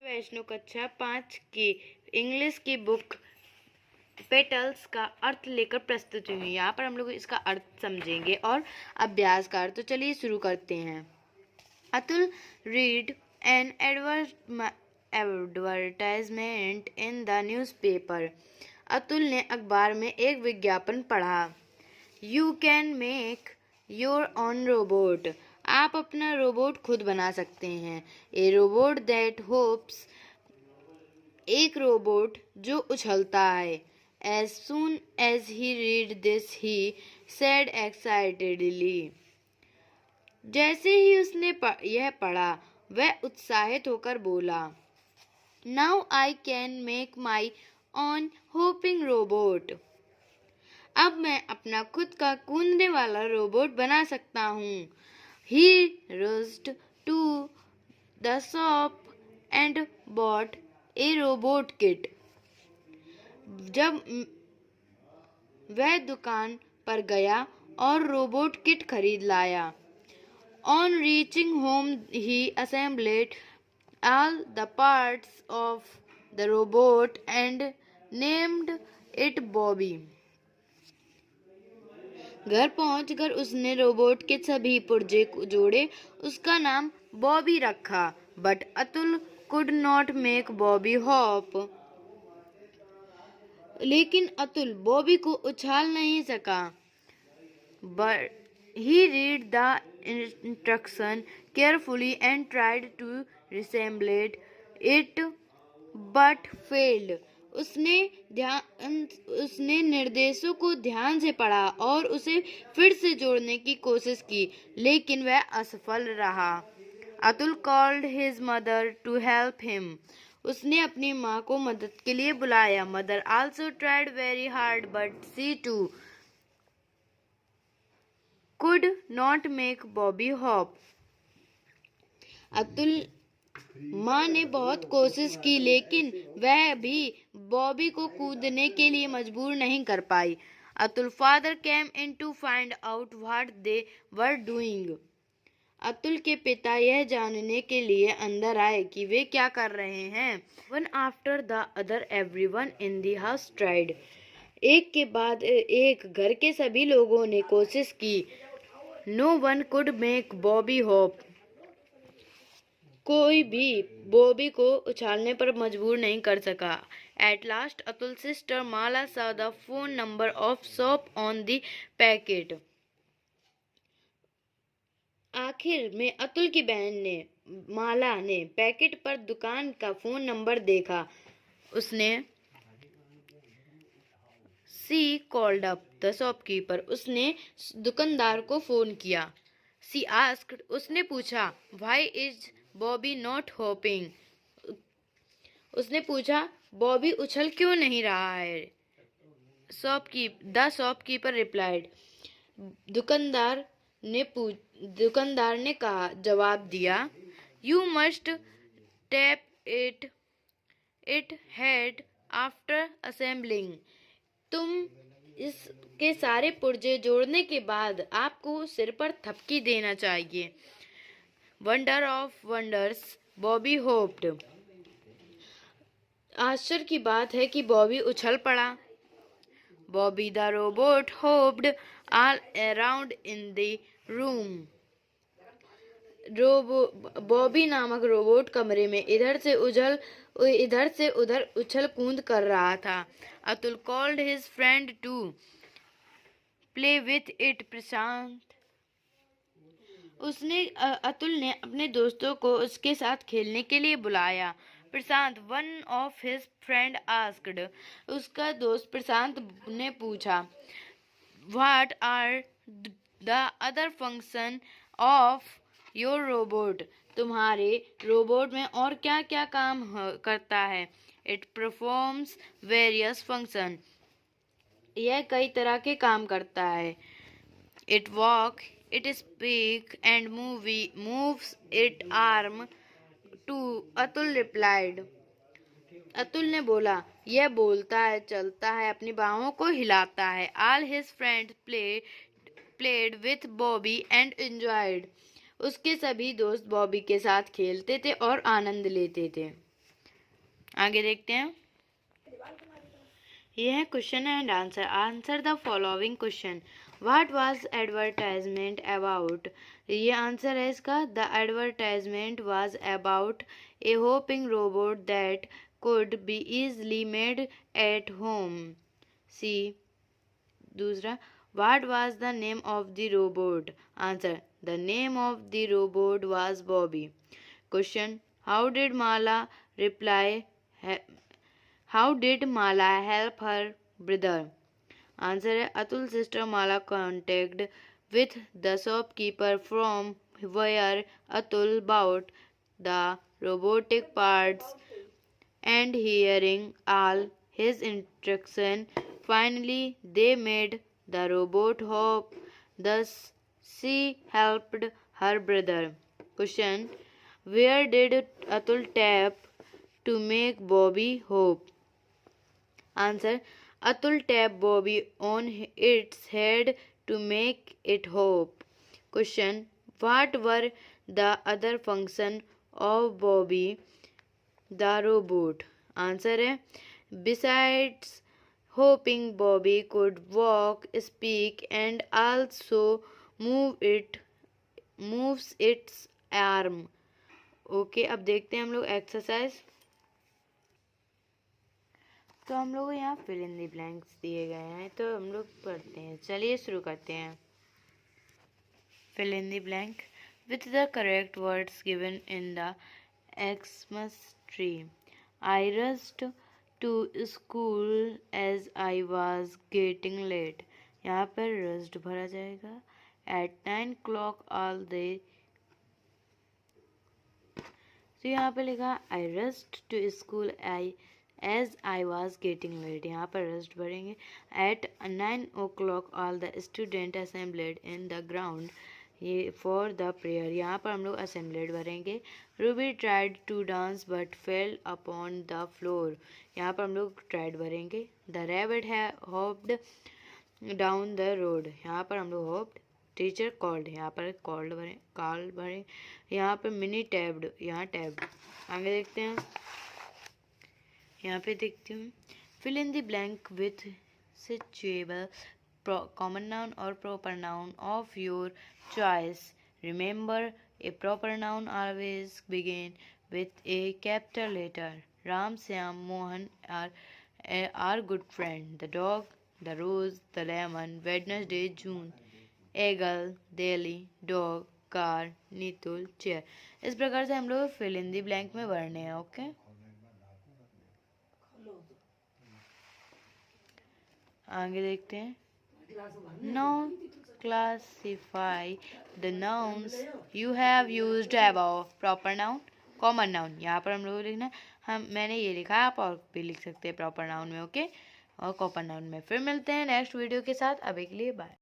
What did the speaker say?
वैष्णो कक्षा 5 की इंग्लिश की बुक पेटल्स का अर्थ लेकर प्रस्तुत हुई। यहाँ पर हम लोग इसका अर्थ समझेंगे और अभ्यास का अर्थ। तो चलिए शुरू करते हैं। Atul read an advertisement in the newspaper. Atul ने अखबार में एक विज्ञापन पढ़ा। You can make your own robot. आप अपना रोबोट खुद बना सकते हैं। ए रोबोट दैट होप्स। एक रोबोट जो उछलता है। As soon as he read this, he said excitedly. जैसे ही उसने यह पढ़ा, वह उत्साहित होकर बोला, Now I can make my own hopping robot. अब मैं अपना खुद का कूदने वाला रोबोट बना सकता हूँ। He rushed to the shop and bought a robot kit. जब वह दुकान पर गया और रोबोट किट खरीद लाया। On reaching home, he assembled all the parts of the robot and named it Bobby. घर पहुंचकर उसने रोबोट के सभी पुर्जे जोड़े, उसका नाम बॉबी रखा। But Atul could not make Bobby hop. लेकिन अतुल बॉबी को उछाल नहीं सका। But he read the instruction carefully and tried to resemble it, but failed. उसने निर्देशों को ध्यान से पढ़ा और उसे फिर से जोड़ने की कोशिश की, लेकिन वह असफल रहा। Atul called his mother to help him. उसने अपनी माँ को मदद के लिए बुलाया। Mother also tried very hard, but she too could not make Bobby hop. Atul माँ ने बहुत कोशिश की, लेकिन वह भी बॉबी को कूदने के लिए मजबूर नहीं कर पाई। Atul father came in to find out what they were doing. Atul के पिता यह जानने के लिए अंदर आए कि वे क्या कर रहे हैं। One after the other, everyone in the house tried. एक के बाद एक घर के सभी लोगों ने कोशिश की। No one could make Bobby hop. कोई भी बॉबी को उछालने पर मजबूर नहीं कर सका। At last, Atul's sister Mala saw the phone number of shop on the packet. आखिर में अतुल की बहन माला ने पैकेट पर दुकान का फोन नंबर देखा। उसने She called up the shopkeeper. उसने दुकानदार को फोन किया। She asked. उसने पूछा Why is Bobby not hopping? उसने पूछा बॉबी उछल क्यों नहीं रहा है। The shopkeeper replied. दुकानदार ने जवाब दिया, You must tap it head after assembling. तुम इसके सारे पुर्जे जोड़ने के बाद आपको सिर पर थपकी देना चाहिए। Wonder of wonders, Bobby hopped. आश्चर्य की बात है कि बॉबी उछल पड़ा। Bobby the robot hopped all around in the room. Bobby नामक रोबोट कमरे में इधर से उधर उछल कूद कर रहा था। Atul called his friend to play with it. Atul ने अपने दोस्तों को उसके साथ खेलने के लिए बुलाया। प्रशांत, one of his friend asked. उसका दोस्त प्रशांत ने पूछा, What are the other function of your robot? तुम्हारे रोबोट में और क्या क्या काम करता है। It performs various function. यह कई तरह के काम करता है। It walk, it speak and moves it arm to. Atul replied. Atul ने बोला, यह बोलता है, चलता है, अपनी बाहों को हिलाता है। All his friends played with Bobby and enjoyed. उसके सभी दोस्त बॉबी के साथ खेलते थे और आनंद लेते थे। आगे देखते हैं। ये है question and answer. Answer the following question. What was advertisement about? ये आंसर है इसका। The advertisement was about A hopping robot that could be easily made at home. C. दूसरा, what was the name of the robot? Answer, the name of the robot was Bobby. Question, how did Mala reply? How did Mala help her brother? Answer है, Atul's sister Mala contacted with the shopkeeper from where Atul bought the robotic parts, and hearing all his instructions, finally they made the robot hop. Thus she helped her brother. Question, where did Atul tap to make Bobby hop? Answer, Atul tapped Bobby on its head to make it hop. Question, what were the other functions of Bobby the robot? Answer है, besides hoping Bobby could walk, speak and also moves its arm. Okay, अब देखते हैं हम लोग exercise. तो हम लोग यहाँ फिल इन द ब्लैंक्स दिए गए हैं, तो हम लोग पढ़ते हैं। चलिए शुरू करते हैं। Fill in the blank with the correct words given in the Xmas tree. I rushed to school as I was getting late. यहाँ पर rushed भरा जाएगा। At 9 o'clock all day. तो यहाँ पर लिखा I rushed to school as I was getting late. यहाँ पर rushed भरेंगे। At 9 o'clock all the students assembled in the ground ये for the prayer। यहाँ पर हम लोग assembled भरेंगे। Ruby tried to dance but fell upon the floor। यहाँ पर हम लोग tried भरेंगे। The rabbit hopped down the road। यहाँ पर हम लोग hopped। Teacher called, यहाँ पर called भरें, call भरें। यहाँ पर mini tabbed, यहाँ tabbed। आगे देखते हैं। यहाँ पे देखती हूँ, fill in the blank with situable common noun or proper noun of your choice. Remember, a proper noun always begin with a capital letter. Ram, Syam, Mohan are good friends. The dog, the rose, the lemon, Wednesday, June, eagle, Delhi, dog, car, Nitul, chair। इस प्रकार से हम लोग fill in the blank में भरने हैं। Okay, आगे देखते हैं। Now classify the nouns you have used above. Proper noun, common noun। यहाँ पर हम लोग लिखना, मैंने ये लिखा, आप और भी लिख सकते हैं प्रॉपर नाउन में। ओके, और कॉमन नाउन में। फिर मिलते हैं नेक्स्ट वीडियो के साथ। अभी के लिए बाय।